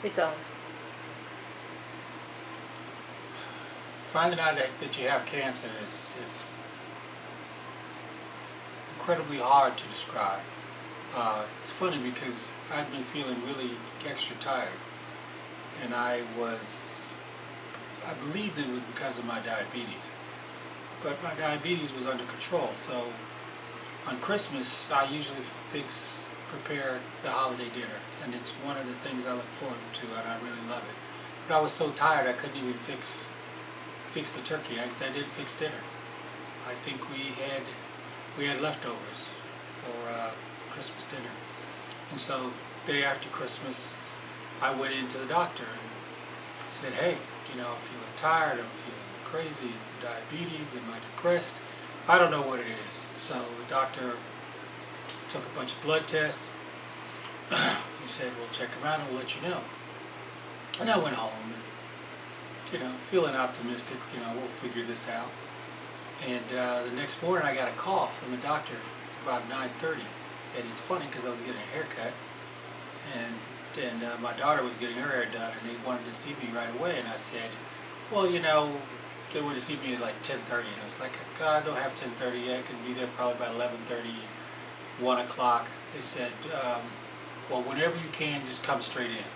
its own. Finding out that you have cancer is incredibly hard to describe. It's funny because I've been feeling really extra tired, and I believed it was because of my diabetes, but my diabetes was under control. So on Christmas, I usually prepare the holiday dinner, and it's one of the things I look forward to, and I really love it. But I was so tired I couldn't even fix the turkey. I didn't fix dinner. I think we had leftovers for Christmas dinner, and so day after Christmas, I went into the doctor and said, "Hey, I'm feeling tired. I'm feeling crazy. Is the diabetes? Am I depressed? I don't know what it is." So the doctor took a bunch of blood tests. He said, "We'll check them out and we'll let you know." And I went home and, feeling optimistic, we'll figure this out. And the next morning I got a call from the doctor about 9:30. And it's funny because I was getting a haircut, and my daughter was getting her hair done, and they wanted to see me right away. And I said, "Well, they wanted to see me at like 10:30." And I was like, "God, I don't have 10:30 yet. I can be there probably by 11:30, 1 o'clock. They said, "Well, whenever you can, just come straight in.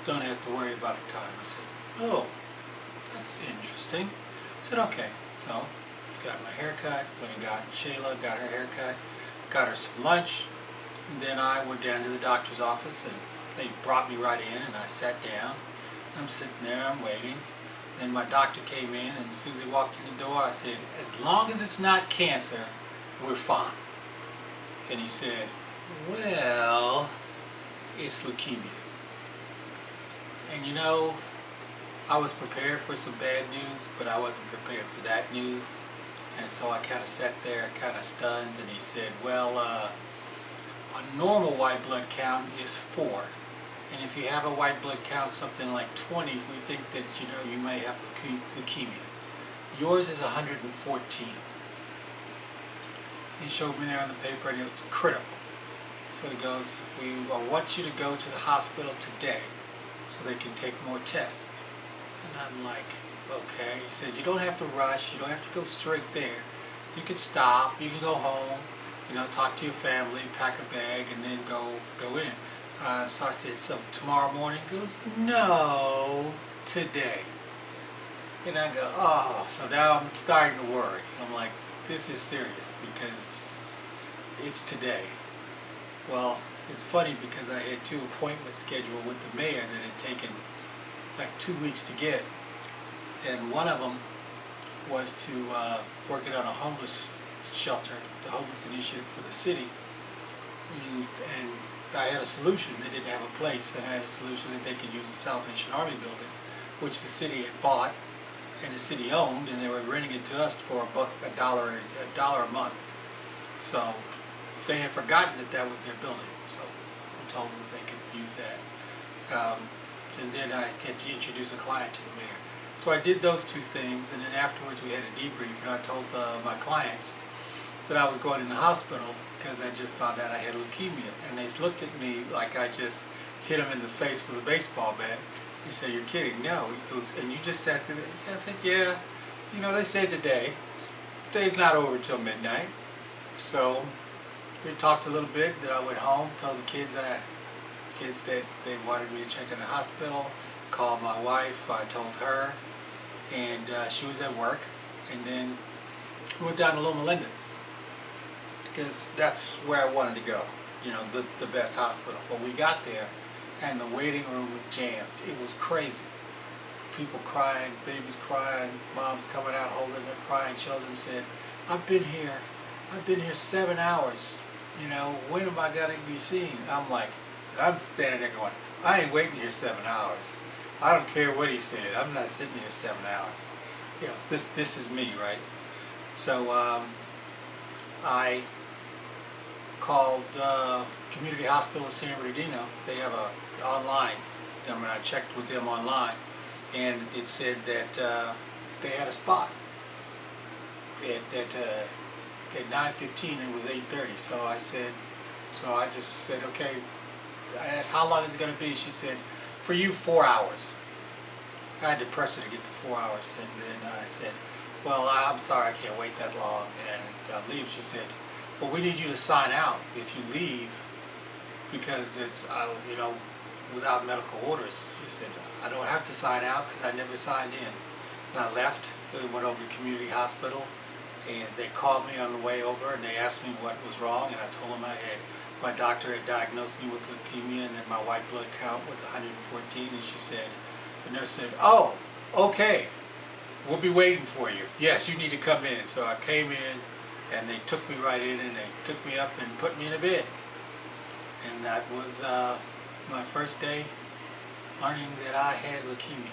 Don't have to worry about the time." I said, "Oh, that's interesting." I said, "Okay." So got my haircut, went and got Shayla, got her haircut, got her some lunch, and then I went down to the doctor's office, and they brought me right in, and I sat down. I'm sitting there, I'm waiting, and my doctor came in, and as soon as he walked in the door, I said, "As long as it's not cancer, we're fine." And he said, "Well, it's leukemia." And I was prepared for some bad news, but I wasn't prepared for that news. And so I kind of sat there, kind of stunned, and he said, "Well, a normal white blood count is 4. And if you have a white blood count something like 20, we think that, you may have leukemia. Yours is 114. He showed me there on the paper, and it was critical. So he goes, "I want you to go to the hospital today so they can take more tests." And I'm like, "Okay." He said, "You don't have to rush. You don't have to go straight there. You can stop. You can go home, talk to your family, pack a bag, and then go in." So I said, "So tomorrow morning?" He goes, "No, today." And I go, "Oh." So now I'm starting to worry. I'm like, this is serious because it's today. Well, it's funny because I had 2 appointments scheduled with the mayor that had taken like 2 weeks to get. And one of them was to working on a homeless shelter, the homeless initiative for the city. And I had a solution. They didn't have a place, and I had a solution that they could use the Salvation Army building, which the city had bought and the city owned, and they were renting it to us for a dollar a month. So they had forgotten that was their building. So we told them that they could use that. And then I had to introduce a client to the mayor. So I did those 2 things, and then afterwards we had a debrief, and I told my clients that I was going in the hospital because I just found out I had leukemia. And they looked at me like I just hit them in the face with a baseball bat. He said, "You're kidding." "No." He goes, "And you just sat through it?" I said, "Yeah. They said today. Day's not over till midnight." So we talked a little bit. Then I went home, told the kids that they wanted me to check in the hospital, called my wife, I told her, and she was at work. And then we went down to Loma Linda because that's where I wanted to go, the best hospital. But we got there, and the waiting room was jammed. It was crazy. People crying, babies crying, moms coming out holding their crying children. Said, I've been here 7 hours. When am I going to be seen?" I'm standing there going, "I ain't waiting here 7 hours. I don't care what he said. I'm not sitting here 7 hours." This is me, right? So I called Community Hospital of San Bernardino. They have online. I checked with them online, and it said that they had a spot at 9:15. It was 8:30. So I just said, "Okay, I asked, how long is it going to be? She said, for you, 4 hours. I had to press her to get to 4 hours, and then I said, well, I'm sorry, I can't wait that long, and I'll leave. She said, well, we need you to sign out if you leave, because it's, you know, without medical orders. She said, I don't have to sign out because I never signed in. And I left, and went over to community hospital, and they called me on the way over, and they asked me what was wrong, and I told them my doctor had diagnosed me with leukemia, and that my white blood count was 114, and she said, the nurse said, oh, okay, we'll be waiting for you. Yes, you need to come in. So I came in, and they took me right in, and they took me up and put me in a bed. And that was my first day learning that I had leukemia.